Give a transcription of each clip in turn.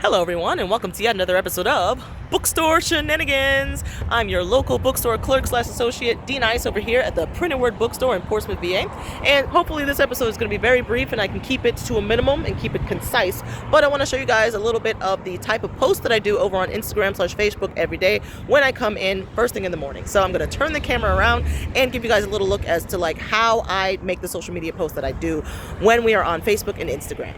Hello everyone and welcome to yet another episode of Bookstore Shenanigans. I'm your local bookstore clerk / associate D Nice over here at the Printed Word Bookstore in Portsmouth, VA. And hopefully this episode is going to be very brief and I can keep it to a minimum and keep it concise. But I want to show you guys a little bit of the type of post that I do over on Instagram / Facebook every day when I come in first thing in the morning. So I'm going to turn the camera around and give you guys a little look as to like how I make the social media posts that I do when we are on Facebook and Instagram.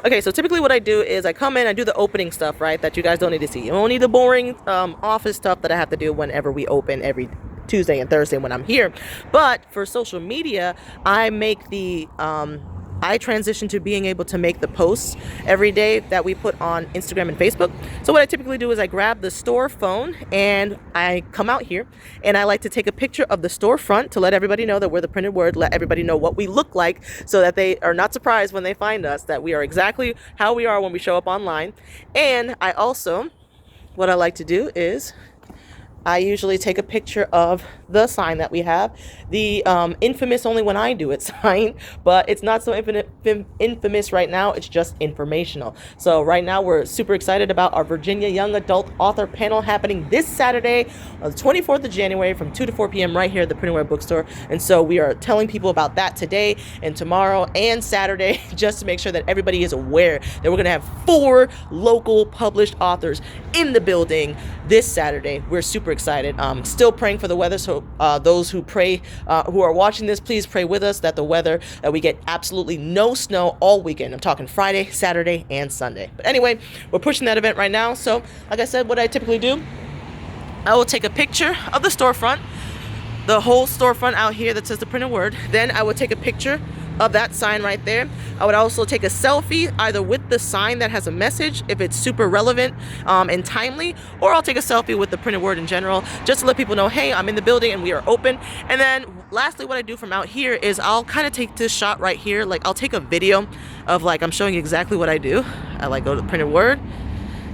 Okay, so typically what I do is I come in, I do the opening stuff, right, that you guys don't need to see. You don't need the boring office stuff that I have to do whenever we open every Tuesday and Thursday when I'm here. But for social media, I make I transition to being able to make the posts every day that we put on Instagram and Facebook. So what I typically do is I grab the store phone and I come out here and I like to take a picture of the storefront to let everybody know that we're the Printed Word, let everybody know what we look like so that they are not surprised when they find us, that we are exactly how we are when we show up online. And I also, what I like to do is I usually take a picture of the sign that we have, the infamous only when I do it sign, but it's not so infamous right now, it's just informational. So right now we're super excited about our Virginia Young Adult Author Panel happening this Saturday, on the 24th of January from 2 to 4 p.m. right here at the Printed Word Bookstore. And so we are telling people about that today and tomorrow and Saturday just to make sure that everybody is aware that we're going to have 4 local published authors in the building this Saturday. We're super excited. Still praying for the weather, so those who pray, who are watching this, please pray with us that we get absolutely no snow all weekend. I'm talking Friday, Saturday, and Sunday. But anyway, we're pushing that event right now. So like I said, what I typically do, I will take a picture of the storefront, the whole storefront out here that says the Printed Word. Then I would take a picture of that sign right there. I would also take a selfie either with the sign that has a message if it's super relevant and timely, or I'll take a selfie with the Printed Word in general just to let people know, hey, I'm in the building and we are open. And then lastly, what I do from out here is I'll kind of take this shot right here, like I'll take a video of like I'm showing you exactly what I do. I like go to the Printed Word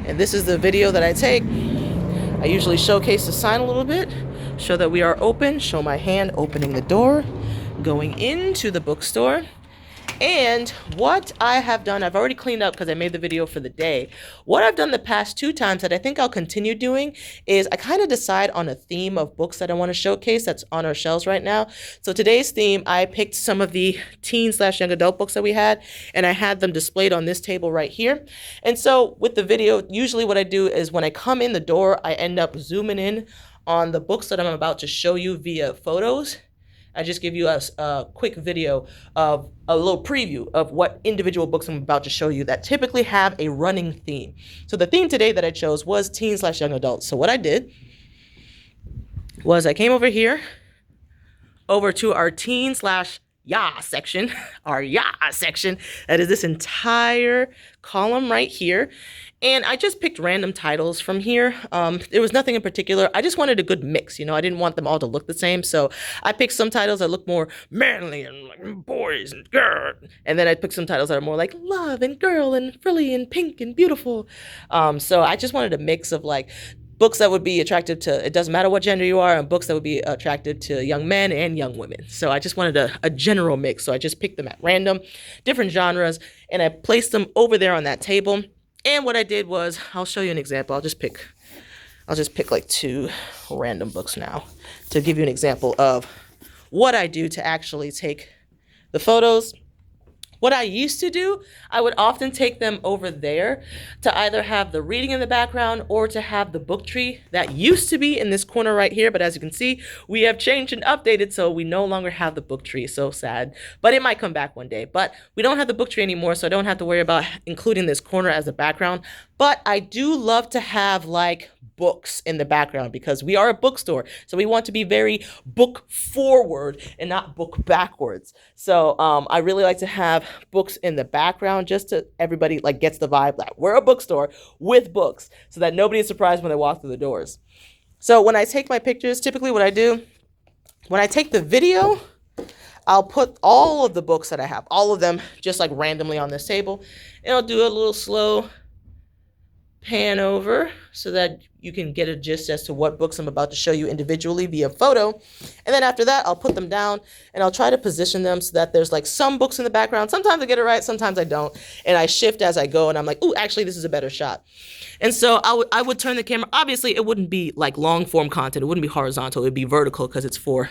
and this is the video that I take. I usually showcase the sign a little bit, show that we are open, show my hand opening the door, going into the bookstore. And what I have done, I've already cleaned up because I made the video for the day. What I've done the past 2 times that I think I'll continue doing is I kind of decide on a theme of books that I want to showcase that's on our shelves right now. So today's theme, I picked some of the teen / young adult books that we had, and I had them displayed on this table right here. And so with the video, usually what I do is when I come in the door, I end up zooming in on the books that I'm about to show you via photos. I just give you a quick video of a little preview of what individual books I'm about to show you that typically have a running theme. So the theme today that I chose was teen / young adults. So what I did was I came over here, over to our teen / ya section, our ya section. That is this entire column right here. And I just picked random titles from here. There was nothing in particular. I just wanted a good mix, you know. I didn't want them all to look the same. So I picked some titles that look more manly and like boys and girl. And then I picked some titles that are more like love and girl and frilly and pink and beautiful. So I just wanted a mix of like books that would be attractive to, it doesn't matter what gender you are, and books that would be attractive to young men and young women. So I just wanted a general mix. So I just picked them at random, different genres, and I placed them over there on that table. And what I did was, I'll show you an example. I'll just pick like 2 random books now to give you an example of what I do to actually take the photos. What I used to do, I would often take them over there to either have the reading in the background or to have the book tree that used to be in this corner right here. But as you can see, we have changed and updated, so we no longer have the book tree. So sad, but it might come back one day. But we don't have the book tree anymore, so I don't have to worry about including this corner as a background. But I do love to have like books in the background because we are a bookstore. So we want to be very book forward and not book backwards. So I really like to have books in the background just to everybody like gets the vibe that we're a bookstore with books so that nobody is surprised when they walk through the doors. So when I take my pictures, typically what I do, when I take the video, I'll put all of the books that I have, all of them just like randomly on this table, and I'll do a little slow pan over so that you can get a gist as to what books I'm about to show you individually via photo. And then after that, I'll put them down and I'll try to position them so that there's like some books in the background. Sometimes I get it right, sometimes I don't. And I shift as I go and I'm like, ooh, actually, this is a better shot. And so I would turn the camera. Obviously, it wouldn't be like long form content. It wouldn't be horizontal. It would be vertical because it's for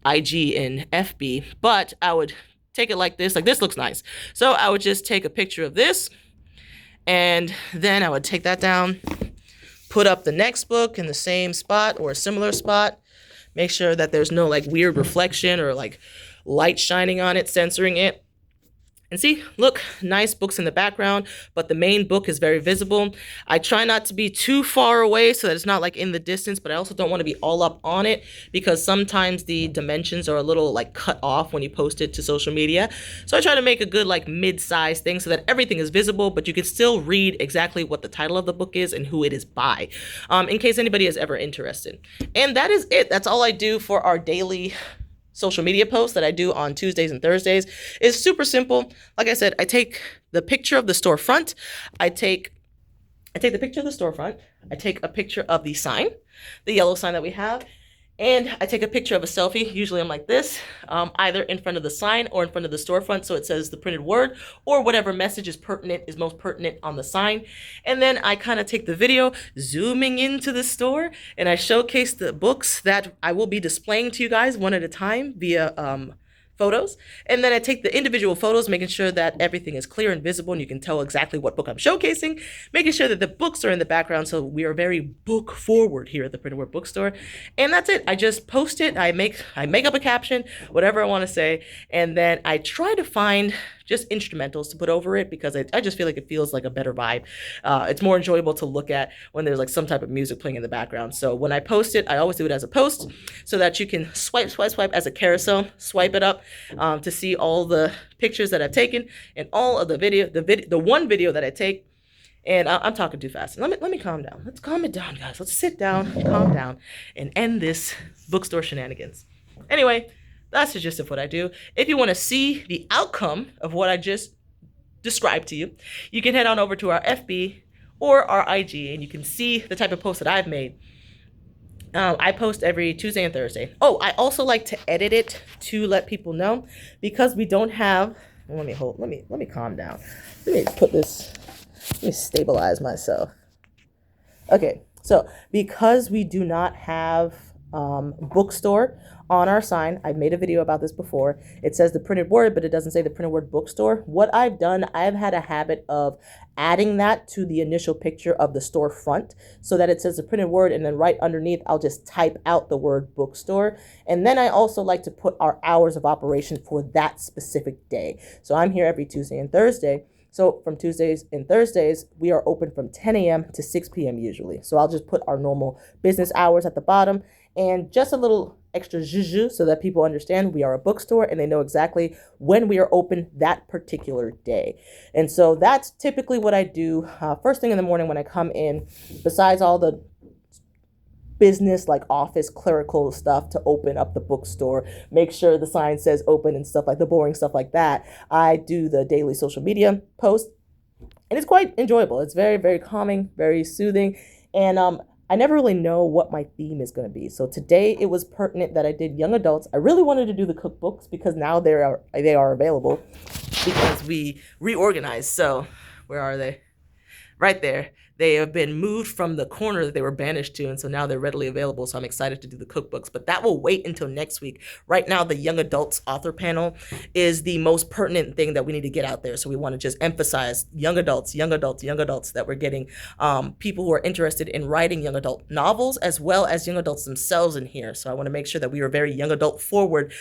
IG and FB. But I would take it like this. Like this looks nice. So I would just take a picture of this. And then I would take that down, put up the next book in the same spot or a similar spot. Make sure that there's no like weird reflection or like light shining on it, censoring it. And see, look, nice books in the background, but the main book is very visible. I try not to be too far away so that it's not like in the distance, but I also don't want to be all up on it because sometimes the dimensions are a little like cut off when you post it to social media. So I try to make a good like mid-size thing so that everything is visible, but you can still read exactly what the title of the book is and who it is by, in case anybody is ever interested. And that is it. That's all I do for our daily social media posts that I do on Tuesdays and Thursdays. Is super simple. Like I said, I take the picture of the storefront. I take the picture of the storefront. I take a picture of the sign, the yellow sign that we have. And I take a picture of a selfie. Usually I'm like this, either in front of the sign or in front of the storefront. So it says the printed word or whatever message is most pertinent on the sign. And then I kind of take the video zooming into the store and I showcase the books that I will be displaying to you guys one at a time via photos. And then I take the individual photos, making sure that everything is clear and visible and you can tell exactly what book I'm showcasing, making sure that the books are in the background. So we are very book forward here at the Printed Word Bookstore. And that's it. I just post it. I make up a caption, whatever I want to say. And then I try to find just instrumentals to put over it because I just feel like it feels like a better vibe. It's more enjoyable to look at when there's like some type of music playing in the background. So when I post it, I always do it as a post so that you can swipe as a carousel, swipe it up to see all the pictures that I've taken and all of the one video that I take. And I'm talking too fast. Let me calm down. Let's calm it down, guys. Let's sit down, calm down, and end this bookstore shenanigans. Anyway, that's the gist of what I do. If you want to see the outcome of what I just described to you, you can head on over to our FB or our IG, and you can see the type of posts that I've made. I post every Tuesday and Thursday. Oh, I also like to edit it to let people know because we don't have. Let me calm down. Let me stabilize myself. Okay, so because we do not have bookstore on our sign, I've made a video about this before. It says the printed word, but it doesn't say the Printed Word Bookstore. What I've done, I've had a habit of adding that to the initial picture of the storefront so that it says the printed word, and then right underneath, I'll just type out the word bookstore. And then I also like to put our hours of operation for that specific day. So I'm here every Tuesday and Thursday. So from Tuesdays and Thursdays, we are open from 10 a.m. to 6 p.m. usually. So I'll just put our normal business hours at the bottom and just a little extra zhuzh so that people understand we are a bookstore and they know exactly when we are open that particular day. And so that's typically what I do first thing in the morning when I come in, besides all the business like office clerical stuff to open up the bookstore, make sure the sign says open and stuff like the boring stuff like that. I do the daily social media post and it's quite enjoyable. It's very, very calming, very soothing. And I never really know what my theme is going to be. So today it was pertinent that I did young adults. I really wanted to do the cookbooks because now they are available because we reorganized. So where are they? Right there. They have been moved from the corner that they were banished to, and so now they're readily available. So I'm excited to do the cookbooks, but that will wait until next week. Right now, the young adults author panel is the most pertinent thing that we need to get out there. So we want to just emphasize young adults, that we're getting people who are interested in writing young adult novels as well as young adults themselves in here. So I want to make sure that we are very young adult forward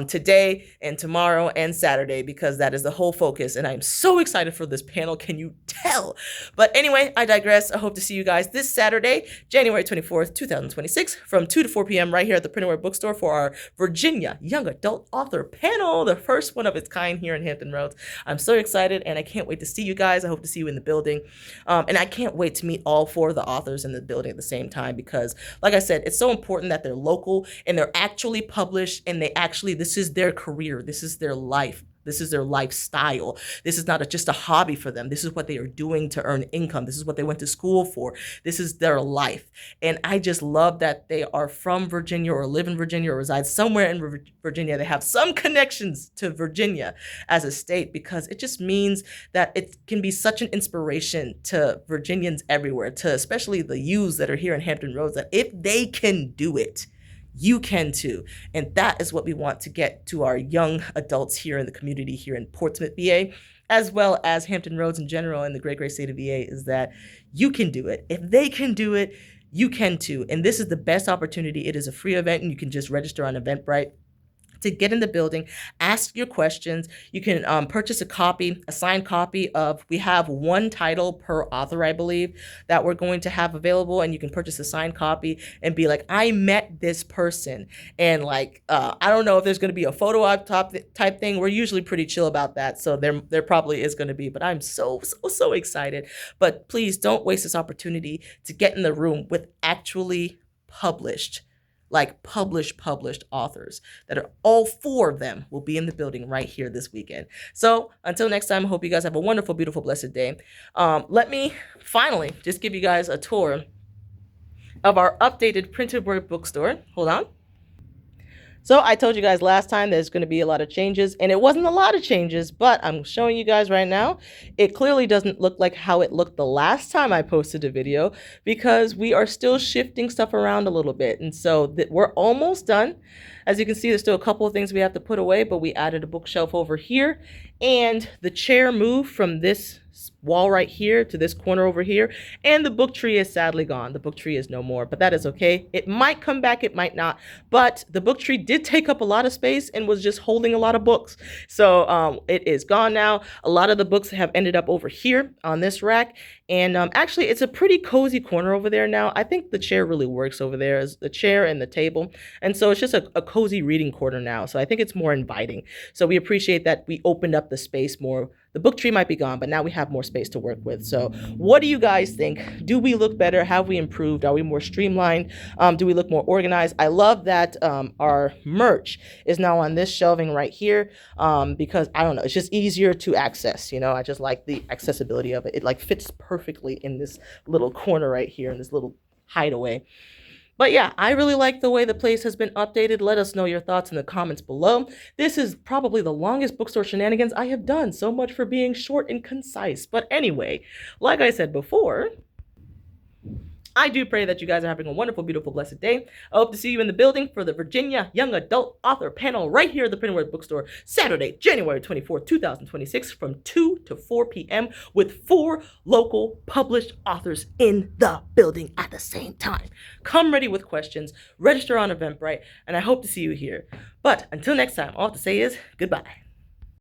today and tomorrow and Saturday because that is the whole focus. And I'm so excited for this panel. Can you tell? But anyway, I digress. I hope to see you guys this Saturday, January 24th, 2026, from 2 to 4 p.m. right here at the Printed Word Bookstore for our Virginia Young Adult Author Panel, the first one of its kind here in Hampton Roads. I'm so excited, and I can't wait to see you guys. I hope to see you in the building, and I can't wait to meet all 4 of the authors in the building at the same time because, like I said, it's so important that they're local and they're actually published and this is their career. This is their life. This is their lifestyle. This is not just a hobby for them. This is what they are doing to earn income. This is what they went to school for. This is their life. And I just love that they are from Virginia or live in Virginia or reside somewhere in Virginia. They have some connections to Virginia as a state, because it just means that it can be such an inspiration to Virginians everywhere, to especially the youths that are here in Hampton Roads, that if they can do it, you can too. And that is what we want to get to our young adults here in the community here in Portsmouth, VA, as well as Hampton Roads in general in the great state of VA, is that you can do it. If they can do it, you can too. And this is the best opportunity. It is a free event, and you can just register on Eventbrite to get in the building, ask your questions. You can purchase a signed copy of, we have one title per author, I believe, that we're going to have available. And you can purchase a signed copy and be like, I met this person. And like, I don't know if there's going to be a photo op type thing. We're usually pretty chill about that. So there probably is going to be, but I'm so excited. But please don't waste this opportunity to get in the room with actually published authors that are, all 4 of them will be in the building right here this weekend. So until next time, I hope you guys have a wonderful, beautiful, blessed day. Let me finally just give you guys a tour of our updated Printed Word Bookstore. Hold on. So I told you guys last time there's going to be a lot of changes, and it wasn't a lot of changes, but I'm showing you guys right now. It clearly doesn't look like how it looked the last time I posted a video, because we are still shifting stuff around a little bit. And so we're almost done. As you can see, there's still a couple of things we have to put away, but we added a bookshelf over here, and the chair moved from this wall right here to this corner over here, and the book tree is sadly gone. The book tree is no more, but that is okay. It might come back, it might not, but the book tree did take up a lot of space and was just holding a lot of books. So it is gone now. A lot of the books have ended up over here on this rack, and actually it's a pretty cozy corner over there now. I think the chair really works over there, as the chair and the table, and so it's just a cozy reading corner now. So I think it's more inviting. So we appreciate that we opened up the space more. The book tree might be gone, but now we have more space to work with. So what do you guys think? Do we look better? Have we improved? Are we more streamlined? Do we look more organized? I love that our merch is now on this shelving right here, because I don't know, it's just easier to access. You know, I just like the accessibility of it. It like fits perfectly in this little corner right here, in this little hideaway. But yeah, I really like the way the place has been updated. Let us know your thoughts in the comments below. This is probably the longest Bookstore Shenanigans I have done. So much for being short and concise. But anyway, like I said before, I do pray that you guys are having a wonderful, beautiful, blessed day. I hope to see you in the building for the Virginia Young Adult Author Panel right here at the Printed Word Bookstore, Saturday, January 24th, 2026, from 2 to 4 p.m. with 4 local published authors in the building at the same time. Come ready with questions, register on Eventbrite, and I hope to see you here. But until next time, all I have to say is goodbye.